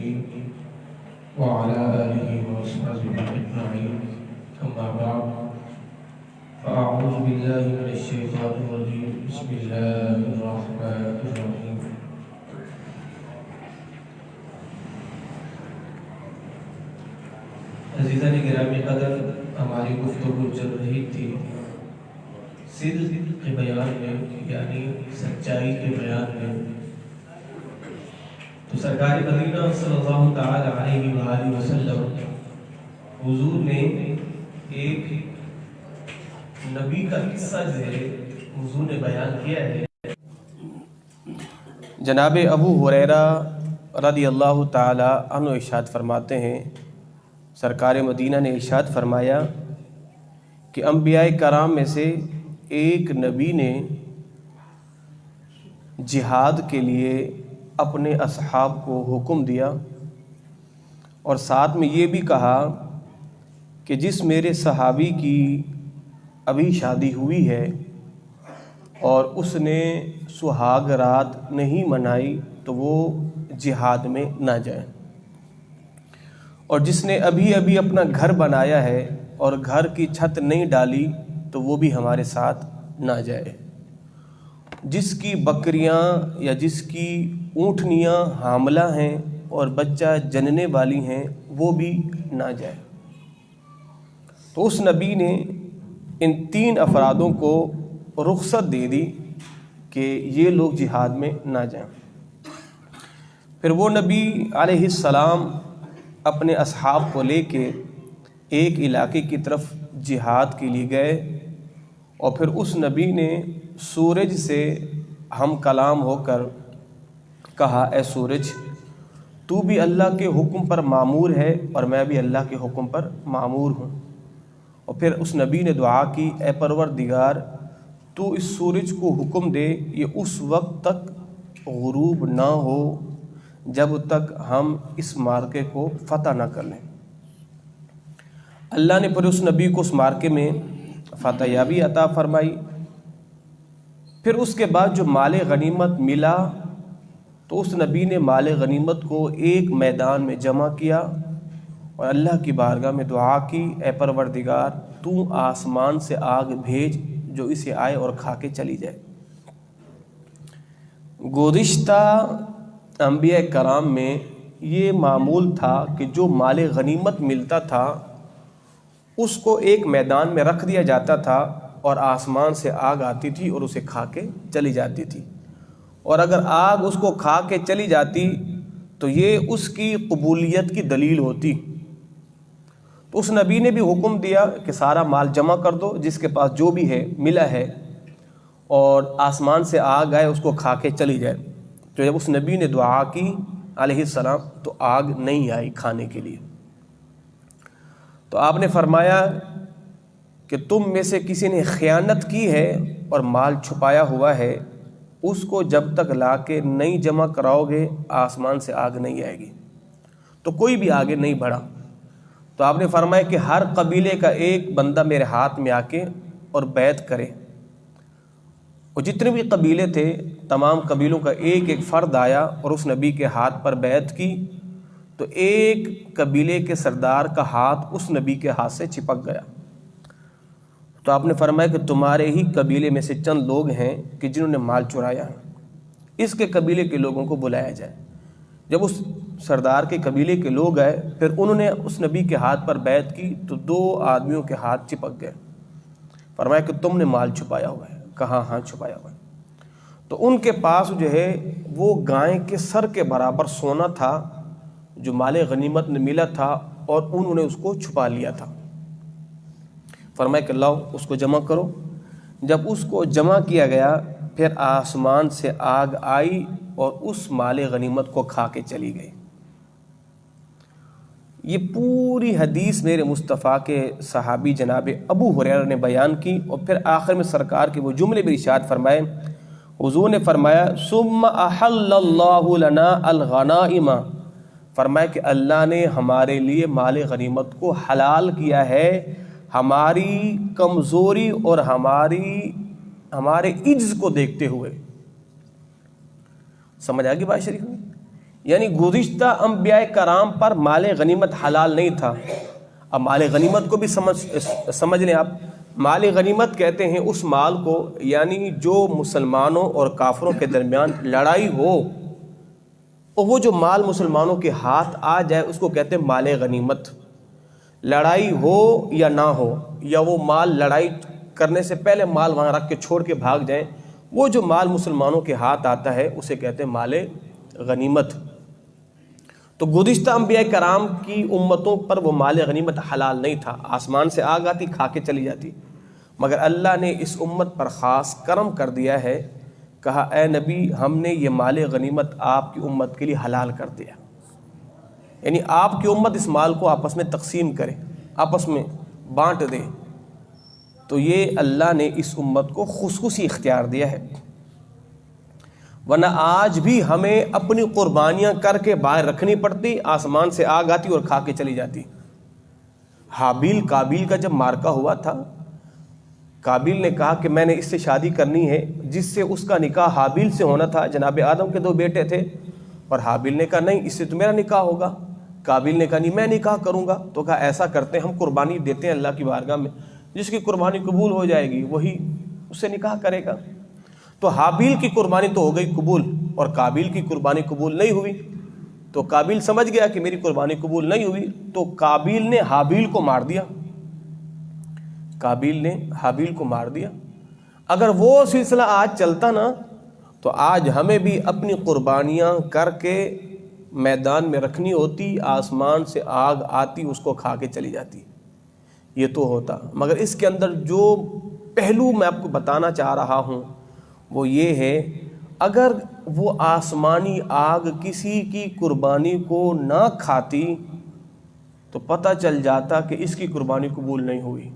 الكريم وعلى آله وأصحابه أجمعين أما بعد فأعوذ بالله من الشيطان الرجيم بسم الله الرحمن الرحيم عزیزان گرامی قدر، ہماری گفتگو چل رہی تھی صدق کے بیان میں، یعنی سچائی کے بیان میں. تو سرکار مدینہ صلی اللہ تعالی علیہ وآلہ وسلم حضور نے ایک نبی کا قصہ جو ہے حضور نے بیان کیا ہے. جناب ابو ہریرہ رضی اللہ تعالی عنہ ارشاد فرماتے ہیں، سرکار مدینہ نے ارشاد فرمایا کہ انبیاء کرام میں سے ایک نبی نے جہاد کے لیے اپنے اصحاب کو حکم دیا اور ساتھ میں یہ بھی کہا کہ جس میرے صحابی کی ابھی شادی ہوئی ہے اور اس نے سہاگ رات نہیں منائی تو وہ جہاد میں نہ جائے، اور جس نے ابھی ابھی اپنا گھر بنایا ہے اور گھر کی چھت نہیں ڈالی تو وہ بھی ہمارے ساتھ نہ جائے، جس کی بکریاں یا جس کی اونٹنیاں حاملہ ہیں اور بچہ جننے والی ہیں وہ بھی نہ جائے. تو اس نبی نے ان 3 افرادوں کو رخصت دے دی کہ یہ لوگ جہاد میں نہ جائیں. پھر وہ نبی علیہ السلام اپنے اصحاب کو لے کے ایک علاقے کی طرف جہاد کے لیے گئے، اور پھر اس نبی نے سورج سے ہم کلام ہو کر کہا، اے سورج تو بھی اللہ کے حکم پر مامور ہے اور میں بھی اللہ کے حکم پر مامور ہوں. اور پھر اس نبی نے دعا کی، اے پروردگار تو اس سورج کو حکم دے یہ اس وقت تک غروب نہ ہو جب تک ہم اس مارکے کو فتح نہ کر لیں. اللہ نے پھر اس نبی کو اس مارکے میں فتح یابی عطا فرمائی. پھر اس کے بعد جو مال غنیمت ملا تو اس نبی نے مال غنیمت کو ایک میدان میں جمع کیا اور اللہ کی بارگاہ میں دعا کی، اے پروردگار تو آسمان سے آگ بھیج جو اسے آئے اور کھا کے چلی جائے. گزشتہ انبیاء کرام میں یہ معمول تھا کہ جو مال غنیمت ملتا تھا اس کو ایک میدان میں رکھ دیا جاتا تھا اور آسمان سے آگ آتی تھی اور اسے کھا کے چلی جاتی تھی، اور اگر آگ اس کو کھا کے چلی جاتی تو یہ اس کی قبولیت کی دلیل ہوتی. تو اس نبی نے بھی حکم دیا کہ سارا مال جمع کر دو جس کے پاس جو بھی ہے ملا ہے، اور آسمان سے آگ آئے اس کو کھا کے چلی جائے. تو جب اس نبی نے دعا کی علیہ السلام تو آگ نہیں آئی کھانے کے لیے. تو آپ نے فرمایا کہ تم میں سے کسی نے خیانت کی ہے اور مال چھپایا ہوا ہے، اس کو جب تک لا کے نہیں جمع کراؤ گے آسمان سے آگ نہیں آئے گی. تو کوئی بھی آگے نہیں بڑھا. تو آپ نے فرمایا کہ ہر قبیلے کا ایک بندہ میرے ہاتھ میں آ کے اور بیعت کرے. اور جتنے بھی قبیلے تھے تمام قبیلوں کا ایک ایک فرد آیا اور اس نبی کے ہاتھ پر بیعت کی. تو ایک قبیلے کے سردار کا ہاتھ اس نبی کے ہاتھ سے چپک گیا. تو آپ نے فرمایا کہ تمہارے ہی قبیلے میں سے چند لوگ ہیں کہ جنہوں نے مال چرایا ہے، اس کے قبیلے کے لوگوں کو بلایا جائے. جب اس سردار کے قبیلے کے لوگ آئے پھر انہوں نے اس نبی کے ہاتھ پر بیعت کی تو 2 آدمیوں کے ہاتھ چپک گئے. فرمایا کہ تم نے مال چھپایا ہوا ہے؟ کہا ہاں چھپایا ہوا ہے. تو ان کے پاس جو ہے وہ گائے کے سر کے برابر سونا تھا جو مال غنیمت میں ملا تھا، اور انہوں نے اس کو چھپا لیا تھا. فرمایا کہ لاؤ اس کو جمع کرو. جب اس کو جمع کیا گیا پھر آسمان سے آگ آئی اور اس مال غنیمت کو کھا کے چلی گئی. یہ پوری حدیث میرے مصطفیٰ کے صحابی جناب ابو ہریرہ نے بیان کی، اور پھر آخر میں سرکار کے وہ جملے بھی ارشاد فرمائے. حضور نے فرمایا ثم احل اللہ لنا الغنائم، فرمایا کہ اللہ نے ہمارے لیے مال غنیمت کو حلال کیا ہے ہماری کمزوری اور ہمارے عجز کو دیکھتے ہوئے. سمجھ آ گئی بات شریف میں؟ یعنی گزشتہ انبیاء کرام پر مال غنیمت حلال نہیں تھا۔ اب مال غنیمت کو بھی سمجھ لیں آپ، مال غنیمت کہتے ہیں اس مال کو، یعنی جو مسلمانوں اور کافروں کے درمیان لڑائی ہو اور وہ جو مال مسلمانوں کے ہاتھ آ جائے اس کو کہتے ہیں مال غنیمت۔ لڑائی ہو یا نہ ہو، یا وہ مال لڑائی کرنے سے پہلے مال وہاں رکھ کے چھوڑ کے بھاگ جائیں، وہ جو مال مسلمانوں کے ہاتھ آتا ہے اسے کہتے ہیں مال غنیمت۔ تو گزشتہ انبیاء کرام کی امتوں پر وہ مال غنیمت حلال نہیں تھا، آسمان سے آگ آتی کھا کے چلی جاتی، مگر اللہ نے اس امت پر خاص کرم کر دیا ہے، کہا اے نبی ہم نے یہ مال غنیمت آپ کی امت کے لیے حلال کر دیا، یعنی آپ کی امت اس مال کو آپس میں تقسیم کرے، آپس میں بانٹ دے۔ تو یہ اللہ نے اس امت کو خصوصی اختیار دیا ہے، ورنہ آج بھی ہمیں اپنی قربانیاں کر کے باہر رکھنی پڑتی، آسمان سے آگ آتی اور کھا کے چلی جاتی۔ حابیل قابیل کا جب مارکہ ہوا تھا، قابیل نے کہا کہ میں نے اس سے شادی کرنی ہے، جس سے اس کا نکاح حابیل سے ہونا تھا، جناب آدم کے 2 بیٹے تھے، اور حابیل نے کہا نہیں اس سے تو میرا نکاح ہوگا، قابیل نے کہا نہیں میں نکاح کروں گا۔ تو کہا ایسا کرتے ہیں ہم قربانی دیتے ہیں اللہ کی بارگاہ میں، جس کی قربانی قبول ہو جائے گی وہی اس سے نکاح کرے گا۔ تو حابیل کی قربانی تو ہو گئی قبول، اور قابیل کی قربانی قبول نہیں ہوئی، تو قابیل سمجھ گیا کہ میری قربانی قبول نہیں ہوئی، تو قابیل نے حابیل کو مار دیا، قابیل نے حابیل کو مار دیا۔ اگر وہ سلسلہ آج چلتا نا تو آج ہمیں بھی اپنی قربانیاں کر کے میدان میں رکھنی ہوتی، آسمان سے آگ آتی اس کو کھا کے چلی جاتی، یہ تو ہوتا۔ مگر اس کے اندر جو پہلو میں آپ کو بتانا چاہ رہا ہوں وہ یہ ہے، اگر وہ آسمانی آگ کسی کی قربانی کو نہ کھاتی تو پتہ چل جاتا کہ اس کی قربانی قبول نہیں ہوئی،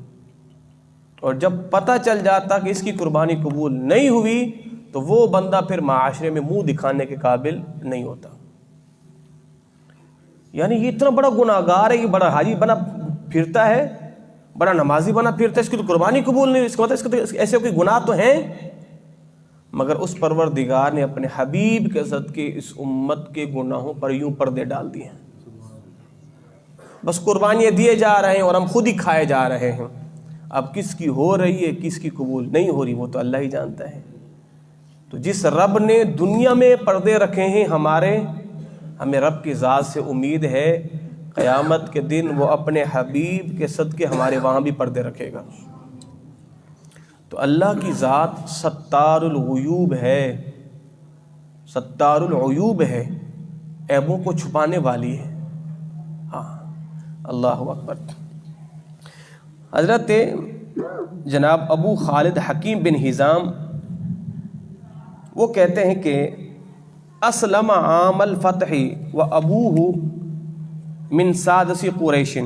اور جب پتہ چل جاتا کہ اس کی قربانی قبول نہیں ہوئی تو وہ بندہ پھر معاشرے میں منہ دکھانے کے قابل نہیں ہوتا۔ یعنی یہ اتنا بڑا گناہگار ہے، یہ بڑا حاجی بنا پھرتا ہے، بڑا نمازی بنا پھرتا ہے، اس کی تو قربانی قبول نہیں ہوئی، اس کا مطلب اس کے تو ایسے کوئی گناہ تو ہیں، مگر اس پروردگار نے اپنے حبیب کے صدقے اس امت کے گناہوں پر یوں پردے ڈال دیے ہیں، بس قربانیاں دیے جا رہے ہیں اور ہم خود ہی کھائے جا رہے ہیں۔ اب کس کی ہو رہی ہے کس کی قبول نہیں ہو رہی وہ تو اللہ ہی جانتا ہے۔ تو جس رب نے دنیا میں پردے رکھے ہیں ہمیں رب کی ذات سے امید ہے قیامت کے دن وہ اپنے حبیب کے صدقے ہمارے وہاں بھی پردے رکھے گا۔ تو اللہ کی ذات ستار الغیوب ہے، ستار العیوب ہے، عیبوں کو چھپانے والی ہے۔ ہاں اللہ اکبر۔ حضرت جناب ابو خالد حکیم بن ہزام وہ کہتے ہیں کہ اسلم عام الفتح و ابوہ من سادس قریش،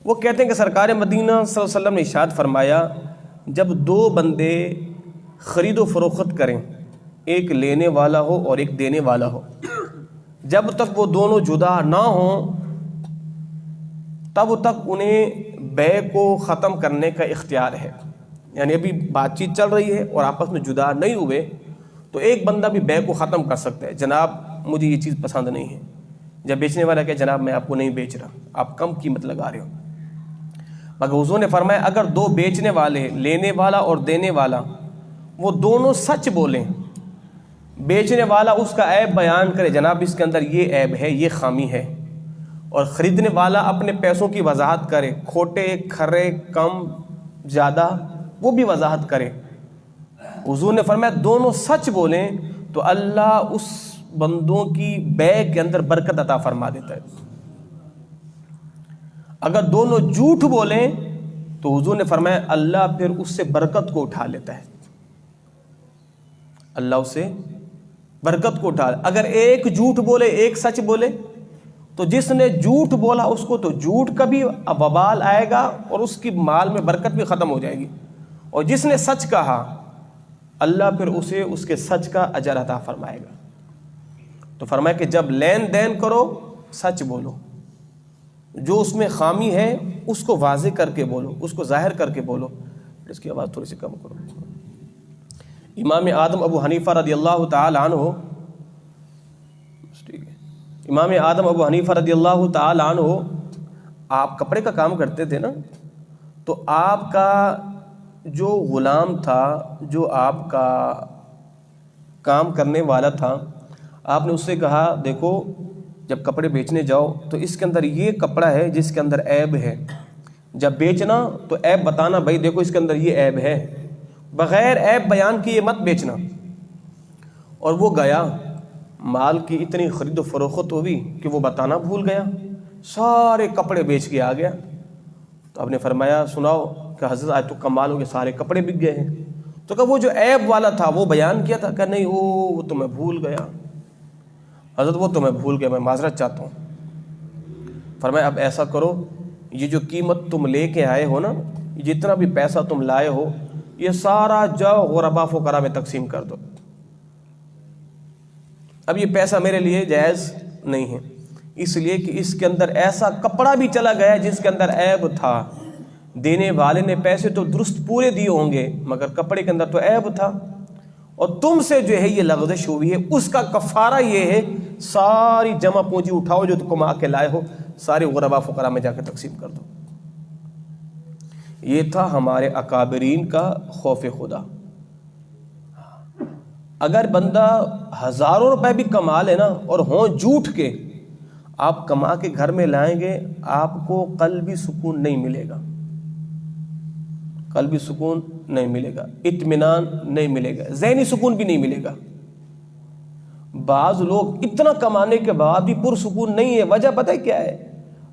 وہ کہتے ہیں کہ سرکار مدینہ صلی اللہ علیہ وسلم نے ارشاد فرمایا جب 2 بندے خرید و فروخت کریں، ایک لینے والا ہو اور ایک دینے والا ہو، جب تک وہ دونوں جدا نہ ہوں تب تک انہیں بیع کو ختم کرنے کا اختیار ہے۔ یعنی ابھی بات چیت چل رہی ہے اور آپس میں جدا نہیں ہوئے تو ایک بندہ بھی بیع کو ختم کر سکتا ہے، جناب مجھے یہ چیز پسند نہیں ہے، جب بیچنے والا کہ جناب میں آپ کو نہیں بیچ رہا، آپ کم قیمت لگا رہے ہو۔ مگر حضور نے فرمایا اگر 2 بیچنے والے، لینے والا اور دینے والا، وہ دونوں سچ بولیں، بیچنے والا اس کا عیب بیان کرے جناب اس کے اندر یہ عیب ہے، یہ خامی ہے، اور خریدنے والا اپنے پیسوں کی وضاحت کرے، کھوٹے کھرے کم زیادہ وہ بھی وضاحت کرے، حضور نے فرمایا دونوں سچ بولیں تو اللہ اس بندوں کی بیع کے اندر برکت عطا فرما دیتا ہے۔ اگر دونوں جھوٹ بولیں تو حضور نے فرمایا اللہ پھر اس سے برکت کو اٹھا لیتا ہے، اللہ اس سے برکت کو اٹھا۔ اگر ایک جھوٹ بولے ایک سچ بولے تو جس نے جھوٹ بولا اس کو تو جھوٹ کا بھی وبال آئے گا اور اس کی مال میں برکت بھی ختم ہو جائے گی، اور جس نے سچ کہا اللہ پھر اسے اس کے سچ کا اجر عطا فرمائے گا۔ تو فرمایا کہ جب لین دین کرو سچ بولو، جو اس میں خامی ہے اس کو واضح کر کے بولو، اس کو ظاہر کر کے بولو۔ اس کی آواز تھوڑی سی کم کرو۔ امام اعظم ابو حنیفہ رضی اللہ تعالی عنہ امام اعظم ابو حنیفہ رضی اللہ تعالی عنہ آپ کپڑے کا کام کرتے تھے نا، تو آپ کا جو غلام تھا، جو آپ کا کام کرنے والا تھا، آپ نے اس سے کہا دیکھو جب کپڑے بیچنے جاؤ تو اس کے اندر یہ کپڑا ہے جس کے اندر عیب ہے، جب بیچنا تو عیب بتانا، بھائی دیکھو اس کے اندر یہ عیب ہے، بغیر عیب بیان کیے مت بیچنا۔ اور وہ گیا، مال کی اتنی خرید و فروخت ہوئی کہ وہ بتانا بھول گیا، سارے کپڑے بیچ کے آ گیا۔ تو آپ نے فرمایا سناؤ کہ حضرت آج تو کمال ہو گیا، سارے کپڑے بک گئے ہیں۔ تو کہ وہ جو عیب والا تھا وہ بیان کیا تھا کہ نہیں وہ تو میں بھول گیا حضرت، وہ تو میں بھول گیا، میں معذرت چاہتا ہوں۔ فرمایا اب ایسا کرو، یہ جو قیمت تم لے کے آئے ہو نا، جتنا بھی پیسہ تم لائے ہو، یہ سارا جاؤ غربا فقراء میں تقسیم کر دو۔ اب یہ پیسہ میرے لیے جائز نہیں ہے، اس لیے کہ اس کے اندر ایسا کپڑا بھی چلا گیا جس کے اندر عیب تھا۔ دینے والے نے پیسے تو درست پورے دیے ہوں گے مگر کپڑے کے اندر تو عیب تھا، اور تم سے جو ہے یہ لغزش ہوئی ہے، اس کا کفارہ یہ ہے ساری جمع پونجی اٹھاؤ جو تم کما کے لائے ہو، سارے غربا فقراء میں جا کے تقسیم کر دو۔ یہ تھا ہمارے اکابرین کا خوف خدا۔ اگر بندہ ہزاروں روپے بھی کما لے نا اور ہوں جھوٹ کے، آپ کما کے گھر میں لائیں گے، آپ کو قلبی سکون نہیں ملے گا، قلبی سکون نہیں ملے گا، اطمینان نہیں ملے گا، ذہنی سکون بھی نہیں ملے گا۔ بعض لوگ اتنا کمانے کے بعد بھی پرسکون نہیں ہے، وجہ پتہ ہے کیا ہے؟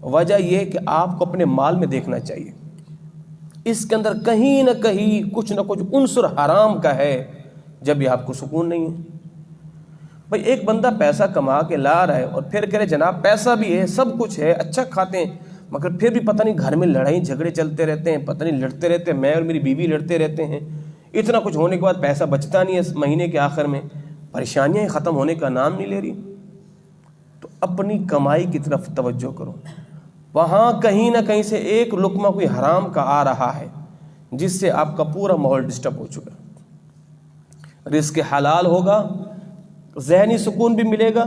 وجہ یہ ہے کہ آپ کو اپنے مال میں دیکھنا چاہیے، اس کے اندر کہیں نہ کہیں کچھ نہ کچھ عنصر حرام کا ہے، جب بھی آپ کو سکون نہیں ہے۔ بھئی ایک بندہ پیسہ کما کے لا رہا ہے اور پھر کہہ رہے جناب پیسہ بھی ہے، سب کچھ ہے، اچھا کھاتے ہیں، مگر پھر بھی پتہ نہیں گھر میں لڑائی جھگڑے چلتے رہتے ہیں، پتہ نہیں لڑتے رہتے ہیں، میں اور میری بیوی لڑتے رہتے ہیں، اتنا کچھ ہونے کے بعد پیسہ بچتا نہیں ہے، مہینے کے آخر میں پریشانیاں ختم ہونے کا نام نہیں لے رہی۔ تو اپنی کمائی کی طرف توجہ کرو، وہاں کہیں نہ کہیں سے ایک لقمہ کوئی حرام کا آ رہا ہے جس سے آپ کا پورا ماحول ڈسٹرب ہو چکا۔ رزق حلال ہوگا، ذہنی سکون بھی ملے گا،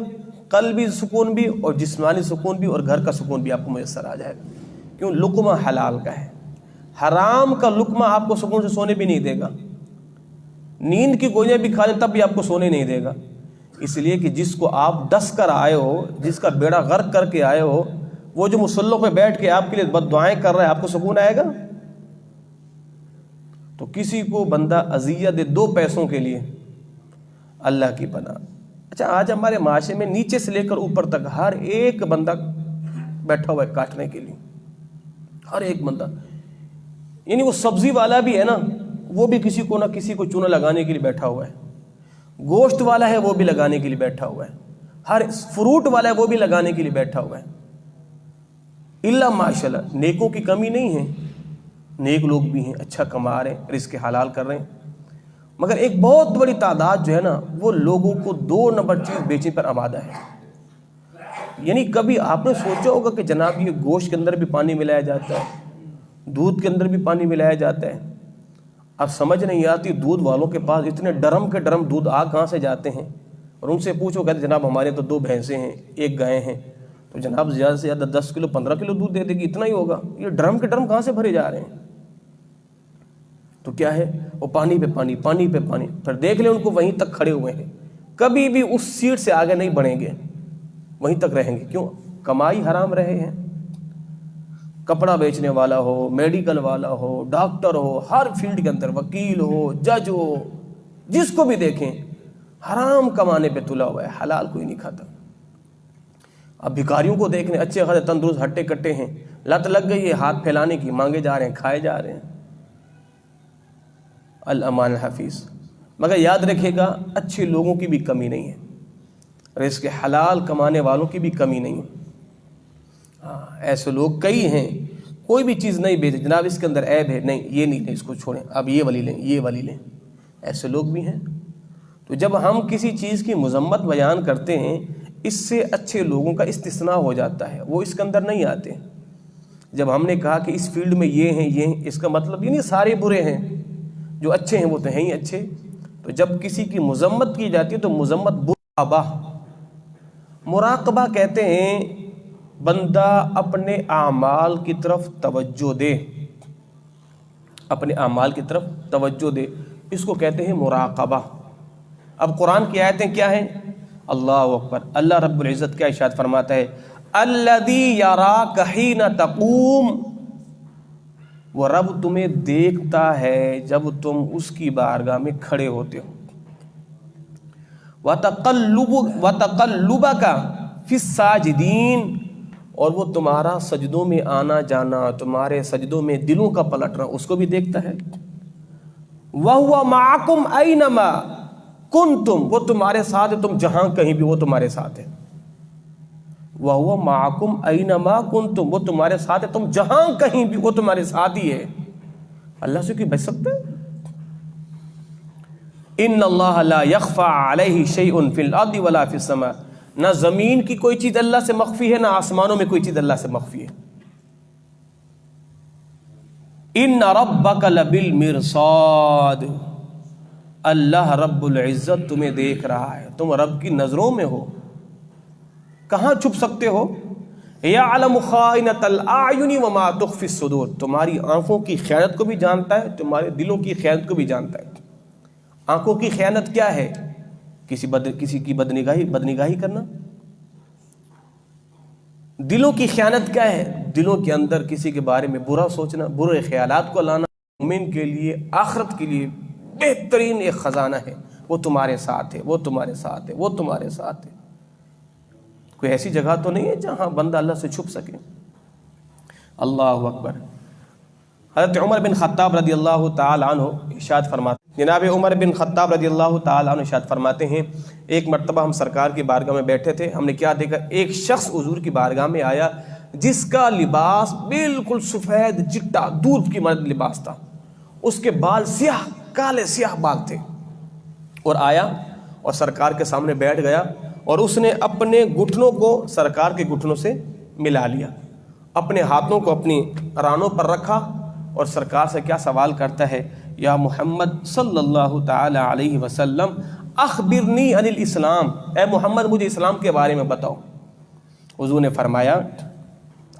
قلبی سکون بھی اور جسمانی سکون بھی، اور گھر کا سکون بھی آپ کو میسر آ جائے گا، کیوں لقمہ حلال کا ہے۔ حرام کا لقمہ آپ کو سکون سے سونے بھی نہیں دے گا، نیند کی گولیاں بھی کھا لیں تب بھی آپ کو سونے نہیں دے گا، اس لیے کہ جس کو آپ ڈس کر آئے ہو، جس کا بیڑا غرق کر کے آئے ہو، وہ جو مصلوں پہ بیٹھ کے آپ کے لیے بد دعائیں کر رہا ہے، آپ کو سکون آئے گا؟ تو کسی کو بندہ اذیت دے 2 پیسوں کے لیے، اللہ کی پناہ۔ اچھا آج ہمارے معاشرے میں نیچے سے لے کر اوپر تک ہر ایک بندہ بیٹھا ہوا ہے کاٹنے کے لیے، ہر ایک بندہ، یعنی وہ سبزی والا بھی ہے نا، وہ بھی کسی کو نہ کسی کو چونا لگانے کے لیے بیٹھا ہوا ہے، گوشت والا ہے وہ بھی لگانے کے لیے بیٹھا ہوا ہے، ہر فروٹ والا ہے وہ بھی لگانے کے لیے بیٹھا ہوا ہے۔ اللہ ماشاءاللہ نیکوں کی کمی نہیں ہے، نیک لوگ بھی ہیں، اچھا کما رہے ہیں، رزق حلال کر رہے ہیں، مگر ایک بہت بڑی تعداد جو ہے نا وہ لوگوں کو 2 نمبر چیز بیچنے پر آمادہ ہے۔ یعنی کبھی آپ نے سوچا ہوگا کہ جناب یہ گوشت کے اندر بھی پانی ملایا جاتا ہے، دودھ کے اندر بھی پانی ملایا جاتا ہے، اب سمجھ نہیں آتی دودھ والوں کے پاس اتنے ڈرم کے ڈرم دودھ کہاں سے جاتے ہیں، اور ان سے پوچھو کہتے جناب ہمارے تو 2 بھینسیں ہیں 1 گائے ہیں، تو جناب زیادہ سے زیادہ 10 کلو 15 کلو دودھ دے دے گی، اتنا ہی ہوگا، یہ ڈرم کے ڈرم کہاں سے بھرے جا رہے ہیں؟ تو کیا ہے وہ پانی پہ پانی، پانی پہ پانی، پھر دیکھ لیں ان کو وہیں تک کھڑے ہوئے ہیں، کبھی بھی اس سیٹ سے آگے نہیں بڑھیں گے، وہیں تک رہیں گے، کیوں؟ کمائی حرام رہے ہیں۔ کپڑا بیچنے والا ہو، میڈیکل والا ہو، ڈاکٹر ہو، ہر فیلڈ کے اندر وکیل ہو، جج ہو، جس کو بھی دیکھیں حرام کمانے پہ تلا ہوا ہے، حلال کوئی نہیں کھاتا۔ اب بھکاریوں کو دیکھ لیں، اچھے خاصے تندرست ہٹے کٹے ہیں، لت لگ گئی ہے ہاتھ پھیلانے کی، مانگے جا رہے ہیں، کھائے جا رہے ہیں۔ الامان الحفیظ۔ مگر یاد رکھے گا اچھے لوگوں کی بھی کمی نہیں ہے، رزق حلال کمانے والوں کی بھی کمی نہیں ہے۔ ایسے لوگ کئی ہیں، کوئی بھی چیز نہیں بیچے، جناب اس کے اندر عیب ہے، نہیں یہ نہیں لیں، اس کو چھوڑیں، اب یہ والی لیں، یہ والی لیں، ایسے لوگ بھی ہیں۔ تو جب ہم کسی چیز کی مذمت بیان کرتے ہیں، اس سے اچھے لوگوں کا استثناء ہو جاتا ہے، وہ اس کے اندر نہیں آتے۔ جب ہم نے کہا کہ اس فیلڈ میں یہ ہیں یہ ہیں، اس کا مطلب یہ نہیں سارے برے ہیں، جو اچھے ہیں وہ تو ہیں ہی اچھے۔ تو جب کسی کی مذمت کی جاتی ہے تو مذمت برا مراقبہ کہتے ہیں بندہ اپنے اعمال کی طرف توجہ دے، اپنے اعمال کی طرف توجہ دے، اس کو کہتے ہیں مراقبہ۔ اب قرآن کی آیتیں کیا ہیں؟ اللہ اکبر، اللہ رب العزت کیا ارشاد فرماتا ہے؟ الذی یراک حین تقوم، وہ رب تمہیں دیکھتا ہے جب تم اس کی بارگاہ میں کھڑے ہوتے ہو۔ وَتَقَلُّبَكَ فِي السَّاجِدِينَ، اور وہ تمہارا سجدوں میں آنا جانا، تمہارے سجدوں میں دلوں کا پلٹنا، اس کو بھی دیکھتا ہے۔ وَهُوَ مَعَكُمْ أَيْنَمَا كُنْتُمْ، وہ تمہارے ساتھ ہے، تم جہاں کہیں بھی وہ تمہارے ساتھ ہے۔ وَهُوَ مَعَكُمْ أَيْنَمَا كُنْتُمْ، وہ تمہارے ساتھ ہے، تم جہاں کہیں بھی وہ تمہارے ساتھ ہی ہے۔ اللہ سے کوئی بچ سکتا ہے؟ ان اللہ لا يخفى علیہ شیء فی الارض ولا فی السماء، نہ زمین کی کوئی چیز اللہ سے مخفی ہے، نہ آسمانوں میں کوئی چیز اللہ سے مخفی ہے۔ ان ربک لبالمرصاد، اللہ رب العزت تمہیں دیکھ رہا ہے، تم رب کی نظروں میں ہو، کہاں چھپ سکتے ہو؟ یعلم خائنۃ الاعین وما تخفی الصدور، تمہاری آنکھوں کی خیانت کو بھی جانتا ہے، تمہارے دلوں کی خیانت کو بھی جانتا ہے۔ آنکھوں کی خیانت کیا ہے؟ کسی کی بدنگاہی کرنا۔ دلوں کی خیانت کیا ہے؟ دلوں کے اندر کسی کے بارے میں برا سوچنا، برے خیالات کو لانا۔ مومن کے لیے آخرت کے لیے بہترین ایک خزانہ ہے، وہ تمہارے ساتھ ہے، وہ تمہارے ساتھ ہے، وہ تمہارے ساتھ ہے۔ کوئی ایسی جگہ تو نہیں ہے جہاں بندہ اللہ سے چھپ سکے۔ اللہ اکبر۔ حضرت عمر بن خطاب رضی اللہ تعالی عنہ ارشاد فرماتے ہیں، جناب عمر بن خطاب رضی اللہ تعالی عنہ ارشاد فرماتے ہیں، ایک مرتبہ ہم سرکار کی بارگاہ میں بیٹھے تھے، ہم نے کیا دیکھا؟ ایک شخص حضور کی بارگاہ میں آیا جس کا لباس بالکل سفید چٹا دودھ کی مانند لباس تھا، اس کے بال سیاہ، کالے سیاہ بال تھے، اور آیا اور سرکار کے سامنے بیٹھ گیا، اور اس نے اپنے گھٹنوں کو سرکار کے گھٹنوں سے ملا لیا، اپنے ہاتھوں کو اپنی رانوں پر رکھا، اور سرکار سے کیا سوال کرتا ہے؟ یا محمد صلی اللہ تعالی علیہ وسلم اخبرنی عن الاسلام، اے محمد مجھے اسلام کے بارے میں بتاؤ۔ حضور نے فرمایا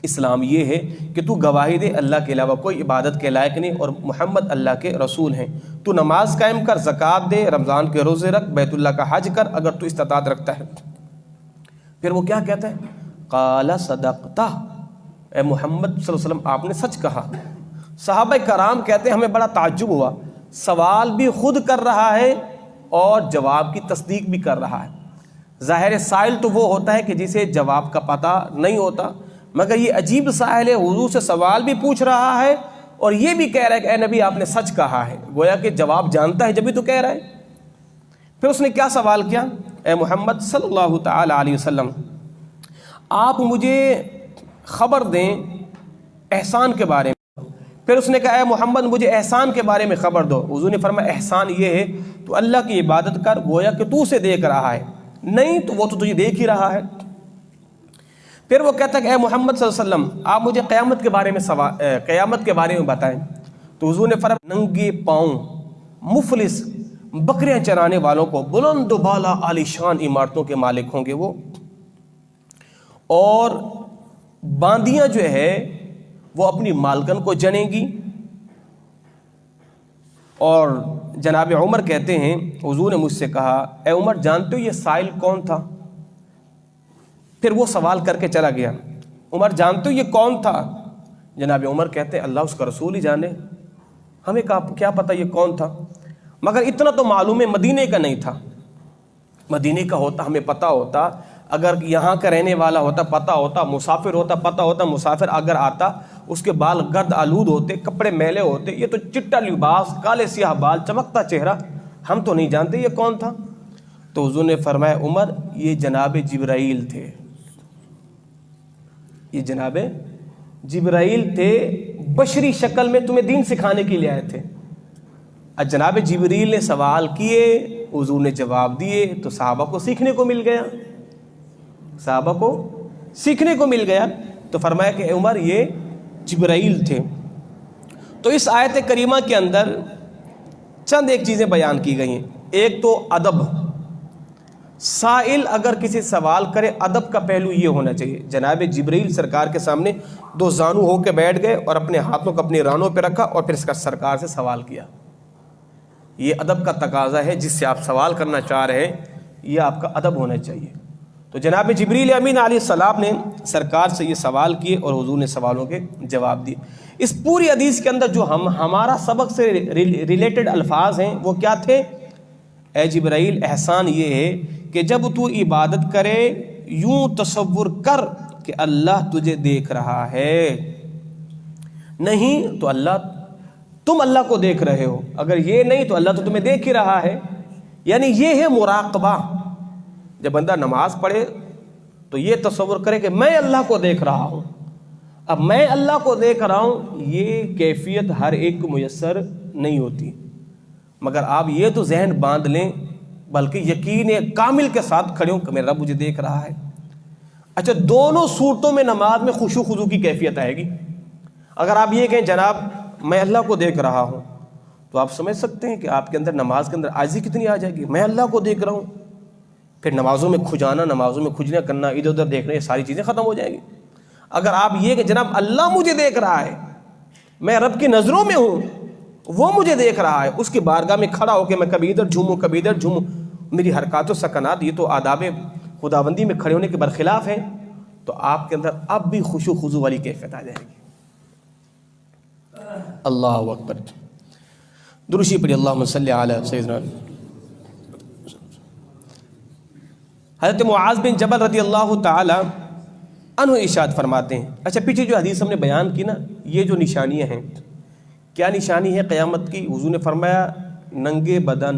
اسلام یہ ہے کہ تو گواہی دے اللہ کے علاوہ کوئی عبادت کے لائق نہیں، اور محمد اللہ کے رسول ہیں، تو نماز قائم کر، زکوٰۃ دے، رمضان کے روزے رکھ، بیت اللہ کا حج کر اگر تو استطاعت رکھتا ہے۔ پھر وہ کیا کہتا ہے؟ قال صدقت، اے محمد صلی اللہ علیہ وسلم آپ نے سچ کہا۔ صحابہ کرام کہتے ہیں ہمیں بڑا تعجب ہوا، سوال بھی خود کر رہا ہے اور جواب کی تصدیق بھی کر رہا ہے۔ ظاہر سائل تو وہ ہوتا ہے کہ جسے جواب کا پتہ نہیں ہوتا، مگر یہ عجیب سائل ہے، حضور سے سوال بھی پوچھ رہا ہے اور یہ بھی کہہ رہا ہے کہ اے نبی آپ نے سچ کہا ہے، گویا کہ جواب جانتا ہے جبھی تو کہہ رہا ہے۔ پھر اس نے کیا سوال کیا؟ اے محمد صلی اللہ تعالی علیہ وسلم آپ مجھے خبر دیں احسان کے بارے میں۔ پھر اس نے کہا اے محمد مجھے احسان کے بارے میں خبر دو۔ حضور نے فرمایا احسان یہ ہے تو اللہ کی عبادت کر، گویا کہ تو اسے دیکھ رہا ہے، نہیں تو وہ تو تجھے دیکھ ہی رہا ہے۔ پھر وہ کہتا ہے کہ اے محمد صلی اللہ علیہ وسلم آپ مجھے قیامت کے بارے میں بتائیں۔ تو حضور نے فرمایا ننگے پاؤں مفلس بکریاں چرانے والوں کو بلند و بالا عالیشان عمارتوں کے مالک ہوں گے وہ، اور باندیاں جو ہے وہ اپنی مالکن کو جنیں گی۔ اور جناب عمر کہتے ہیں حضور نے مجھ سے کہا اے عمر جانتے ہو یہ سائل کون تھا؟ پھر وہ سوال کر کے چلا گیا، عمر جانتے ہو یہ کون تھا؟ جناب عمر کہتے ہیں اللہ اس کا رسول ہی جانے، ہمیں کیا پتہ یہ کون تھا، مگر اتنا تو معلوم ہے مدینے کا نہیں تھا، مدینے کا ہوتا ہمیں پتہ ہوتا، اگر یہاں کا رہنے والا ہوتا پتہ ہوتا، مسافر ہوتا پتہ ہوتا، مسافر اگر آتا اس کے بال گرد آلود ہوتے، کپڑے میلے ہوتے، یہ تو چٹا لباس، کالے سیاہ بال، چمکتا چہرہ، ہم تو نہیں جانتے یہ کون تھا۔ تو حضور نے فرمایا عمر یہ جناب جبرائیل تھے، یہ جناب جبرائیل تھے، بشری شکل میں تمہیں دین سکھانے کے لیے آئے تھے۔ جناب جبرائیل نے سوال کیے، حضور نے جواب دیے، تو صحابہ کو سیکھنے کو مل گیا، صحابہ کو سیکھنے کو مل گیا۔ تو فرمایا کہ عمر یہ جبرائیل تھے۔ تو اس آیت کریمہ کے اندر چند ایک چیزیں بیان کی گئی ہیں۔ ایک تو ادب، سائل اگر کسی سوال کرے ادب کا پہلو یہ ہونا چاہیے. جناب جبرائیل سرکار کے سامنے دو زانو ہو کے بیٹھ گئے اور اپنے ہاتھوں کو اپنی رانوں پہ رکھا اور پھر اس کا سرکار سے سوال کیا. یہ ادب کا تقاضا ہے، جس سے آپ سوال کرنا چاہ رہے ہیں یہ آپ کا ادب ہونا چاہیے. تو جناب جبریل امین علیہ السلام نے سرکار سے یہ سوال کیے اور حضور نے سوالوں کے جواب دیے. اس پوری حدیث کے اندر جو ہمارا سبق سے ریلیٹڈ الفاظ ہیں وہ کیا تھے؟ اے جبرائیل، احسان یہ ہے کہ جب تو عبادت کرے یوں تصور کر کہ اللہ تجھے دیکھ رہا ہے، نہیں تو تم اللہ کو دیکھ رہے ہو، اگر یہ نہیں تو اللہ تو تمہیں دیکھ ہی رہا ہے. یعنی یہ ہے مراقبہ. جب بندہ نماز پڑھے تو یہ تصور کرے کہ میں اللہ کو دیکھ رہا ہوں. اب میں اللہ کو دیکھ رہا ہوں، یہ کیفیت ہر ایک کو میسر نہیں ہوتی، مگر آپ یہ تو ذہن باندھ لیں، بلکہ یقین کامل کے ساتھ کھڑے ہوں کہ میرا رب مجھے دیکھ رہا ہے. اچھا، دونوں صورتوں میں نماز میں خشوع و خضوع کی کیفیت آئے گی. اگر آپ یہ کہیں جناب میں اللہ کو دیکھ رہا ہوں، تو آپ سمجھ سکتے ہیں کہ آپ کے اندر نماز کے اندر عاجزی کتنی آ جائے گی. میں اللہ کو دیکھ رہا ہوں، پھر نمازوں میں کھجانا، نمازوں میں کھجنا کرنا، ادھر ادھر دیکھنا، یہ ساری چیزیں ختم ہو جائیں گی. اگر آپ یہ کہ جناب اللہ مجھے دیکھ رہا ہے، میں رب کی نظروں میں ہوں، وہ مجھے دیکھ رہا ہے، اس کی بارگاہ میں کھڑا ہو کے میں کبھی ادھر جھوموں کبھی ادھر جھوموں، میری حرکات و سکنات یہ تو آداب خداوندی میں کھڑے ہونے کے برخلاف ہیں، تو آپ کے اندر اب بھی خشوع و خضوع والی کیفیت آ جائے گی. اللہ اکبر. درشی پڑھی اللہم صلی علی سیدنا. حضرت معاذ بن جبل رضی اللہ تعالی عنہ ارشاد فرماتے ہیں. اچھا، پیچھے جو حدیث ہم نے بیان کی نا، یہ جو نشانیاں ہیں، کیا نشانی ہے قیامت کی؟ حضور نے فرمایا ننگے بدن،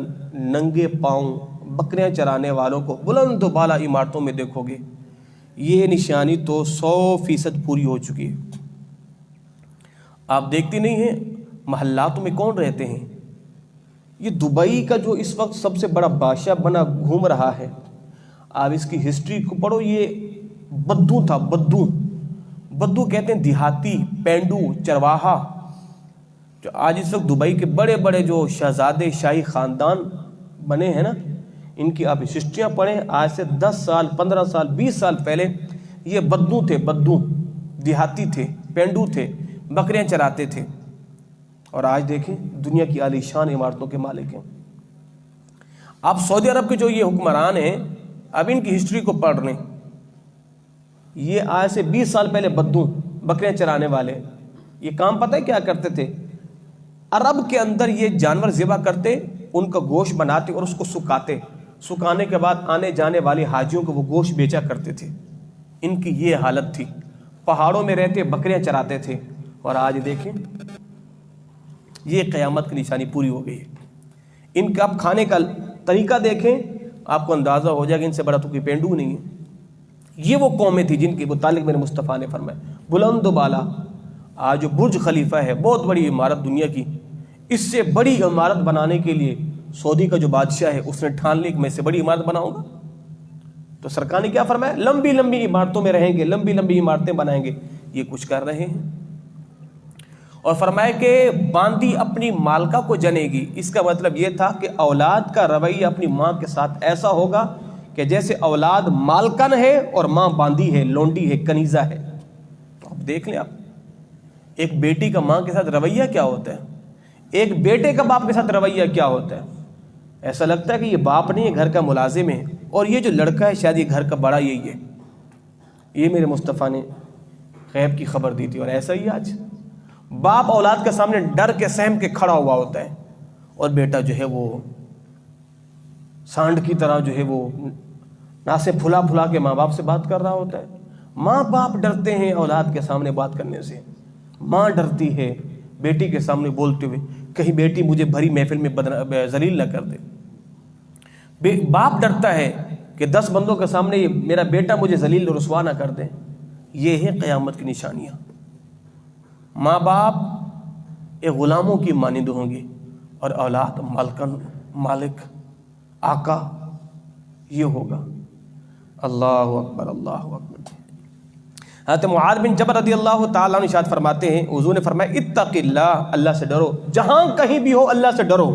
ننگے پاؤں بکریاں چرانے والوں کو بلند و بالا عمارتوں میں دیکھو گے. یہ نشانی تو 100% پوری ہو چکی ہے. آپ دیکھتے نہیں ہیں محلات میں کون رہتے ہیں؟ یہ دبئی کا جو اس وقت سب سے بڑا بادشاہ بنا گھوم رہا ہے، آپ اس کی ہسٹری کو پڑھو. یہ بدو تھا. بدو کہتے ہیں دیہاتی، پینڈو، چرواہا. جو آج اس وقت دبئی کے بڑے بڑے جو شہزادے شاہی خاندان بنے ہیں نا، ان کی آپ ہسٹریاں پڑھیں. آج سے 10 سال 15 سال 20 سال پہلے یہ بدو تھے. بدو دیہاتی تھے، پینڈو تھے، بکریاں چراتے تھے، اور آج دیکھیں دنیا کی عالی شان عمارتوں کے مالک ہیں. آپ سعودی عرب کے جو یہ حکمران ہیں، اب ان کی ہسٹری کو پڑھ رہے ہیں. یہ آج سے 20 سال پہلے بدو، بکریاں چرانے والے، یہ کام پتہ ہے کیا کرتے تھے؟ عرب کے اندر یہ جانور ذبح کرتے، ان کا گوشت بناتے اور اس کو سکھاتے. سکھانے کے بعد آنے جانے والے حاجیوں کو وہ گوشت بیچا کرتے تھے. ان کی یہ حالت تھی. پہاڑوں میں رہتے، بکریاں چراتے تھے، اور آج دیکھیں یہ قیامت کی نشانی پوری ہو گئی ہے. ان کا اب کھانے کا طریقہ دیکھیں، آپ کو اندازہ ہو جائے گا ان سے بڑا تو کوئی پینڈو نہیں ہے. یہ وہ قومیں تھیں جن کے متعلق میرے مصطفیٰ نے فرمایا بلند و بالا. آج جو برج خلیفہ ہے، بہت بڑی عمارت دنیا کی، اس سے بڑی عمارت بنانے کے لیے سعودی کا جو بادشاہ ہے اس نے ٹھان لی کہ میں اس سے بڑی عمارت بناؤں گا. تو سرکار نے کیا فرمایا؟ لمبی لمبی عمارتوں میں رہیں گے، لمبی لمبی عمارتیں بنائیں گے. یہ کچھ کر رہے ہیں. اور فرمایا کہ باندی اپنی مالکہ کو جنے گی. اس کا مطلب یہ تھا کہ اولاد کا رویہ اپنی ماں کے ساتھ ایسا ہوگا کہ جیسے اولاد مالکن ہے اور ماں باندی ہے، لونڈی ہے، کنیزہ ہے. تو اب دیکھ لیں، آپ ایک بیٹی کا ماں کے ساتھ رویہ کیا ہوتا ہے، ایک بیٹے کا باپ کے ساتھ رویہ کیا ہوتا ہے. ایسا لگتا ہے کہ یہ باپ نہیں ہے، گھر کا ملازم ہے، اور یہ جو لڑکا ہے شاید یہ گھر کا بڑا یہی ہے. یہ میرے مصطفیٰ نے غیب کی خبر دی تھی. اور ایسا ہی آج باپ اولاد کے سامنے ڈر کے سہم کے کھڑا ہوا ہوتا ہے، اور بیٹا جو ہے وہ سانڈ کی طرح جو ہے وہ ناسے پھلا پھلا کے ماں باپ سے بات کر رہا ہوتا ہے. ماں باپ ڈرتے ہیں اولاد کے سامنے بات کرنے سے. ماں ڈرتی ہے بیٹی کے سامنے بولتے ہوئے، کہیں بیٹی مجھے بھری محفل میں ذلیل نہ کر دے. باپ ڈرتا ہے کہ 10 بندوں کے سامنے میرا بیٹا مجھے ذلیل و رسوا نہ کر دے. یہ ہے قیامت کی نشانیاں. ماں باپ ایک غلاموں کی مانند ہوں گے، اور اولاد مالکن، مالک، آقا. یہ ہوگا. اللہ اکبر، اللہ اکبر. حضرت معاذ بن جبل رضی اللہ تعالیٰ عنہ ارشاد فرماتے ہیں، حضور نے فرمایا اتق اللہ، اللہ سے ڈرو. جہاں کہیں بھی ہو اللہ سے ڈرو.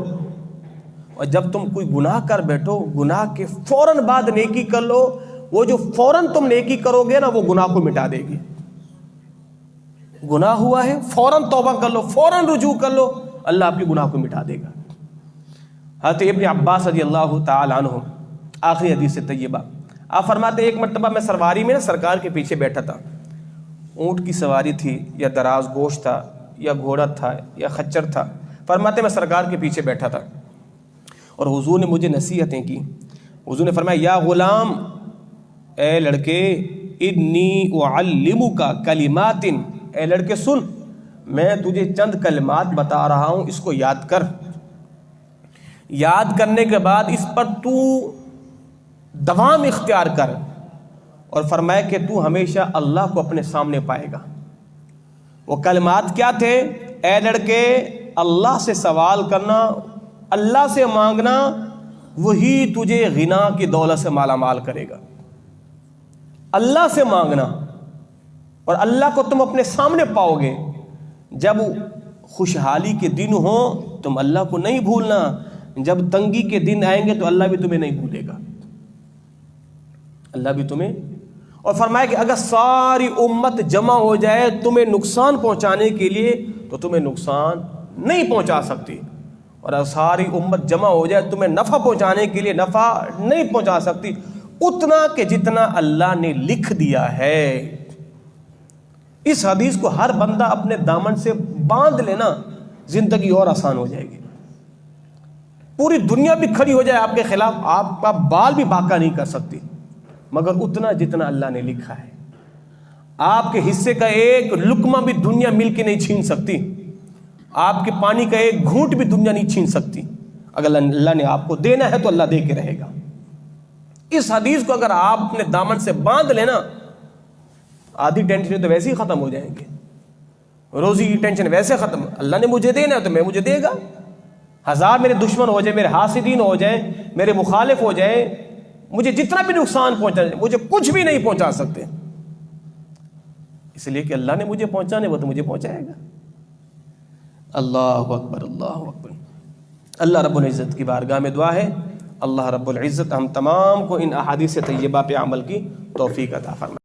اور جب تم کوئی گناہ کر بیٹھو گناہ کے فوراً بعد نیکی کر لو، وہ جو فوراً تم نیکی کرو گے نا وہ گناہ کو مٹا دے گی. گناہ ہوا ہے فوراً توبہ کر لو، فوراً رجوع کر لو، اللہ آپ کے گناہ کو مٹا دے گا. حضرت ابن عباس رضی اللہ تعالی عنہ آخری حدیث طیبہ، آپ فرماتے ہیں ایک مرتبہ میں سرواری میں نا سرکار کے پیچھے بیٹھا تھا. اونٹ کی سواری تھی یا دراز گوشت تھا یا گھوڑا تھا یا خچر تھا. فرماتے میں سرکار کے پیچھے بیٹھا تھا اور حضور نے مجھے نصیحتیں کی. حضور نے فرمایا یا غلام، اے لڑکے، انی اعلمک کلمات، اے لڑکے سن، میں تجھے چند کلمات بتا رہا ہوں، اس کو یاد کر. یاد کرنے کے بعد اس پر تو دوام اختیار کر. اور فرمایا کہ تو ہمیشہ اللہ کو اپنے سامنے پائے گا. وہ کلمات کیا تھے؟ اے لڑکے، اللہ سے سوال کرنا، اللہ سے مانگنا، وہی تجھے غنا کی دولت سے مالا مال کرے گا. اللہ سے مانگنا، اور اللہ کو تم اپنے سامنے پاؤ گے. جب خوشحالی کے دن ہوں تم اللہ کو نہیں بھولنا، جب تنگی کے دن آئیں گے تو اللہ بھی تمہیں نہیں بھولے گا، اللہ بھی تمہیں. اور فرمایا کہ اگر ساری امت جمع ہو جائے تمہیں نقصان پہنچانے کے لیے تو تمہیں نقصان نہیں پہنچا سکتی، اور اگر ساری امت جمع ہو جائے تمہیں نفع پہنچانے کے لیے نفع نہیں پہنچا سکتی، اتنا کہ جتنا اللہ نے لکھ دیا ہے. اس حدیث کو ہر بندہ اپنے دامن سے باندھ لینا، زندگی اور آسان ہو جائے گی. پوری دنیا بھی کھڑی ہو جائے آپ کے خلاف، آپ کا بال بھی باقا نہیں کر سکتی، مگر اتنا جتنا اللہ نے لکھا ہے. آپ کے حصے کا ایک لقمہ بھی دنیا مل کے نہیں چھین سکتی، آپ کے پانی کا ایک گھونٹ بھی دنیا نہیں چھین سکتی. اگر اللہ نے آپ کو دینا ہے تو اللہ دے کے رہے گا. اس حدیث کو اگر آپ اپنے دامن سے باندھ لینا، آدھی ٹینشن تو ویسے ہی ختم ہو جائیں گے. روزی کی ٹینشن ویسے ختم، اللہ نے مجھے دینا ہے تو میں مجھے دے گا. ہزار میرے دشمن ہو جائیں، میرے حاسدین ہو جائیں، میرے مخالف ہو جائیں، مجھے جتنا بھی نقصان پہنچا جائے، مجھے کچھ بھی نہیں پہنچا سکتے، اس لیے کہ اللہ نے مجھے پہنچانے وہ تو مجھے پہنچائے گا. اللہ اکبر، اللہ اکبر. اللہ رب العزت کی بارگاہ میں دعا ہے اللہ رب العزت ہم تمام کو ان احادیث طیبہ پہ عمل کی توفیق عطا فرمائے.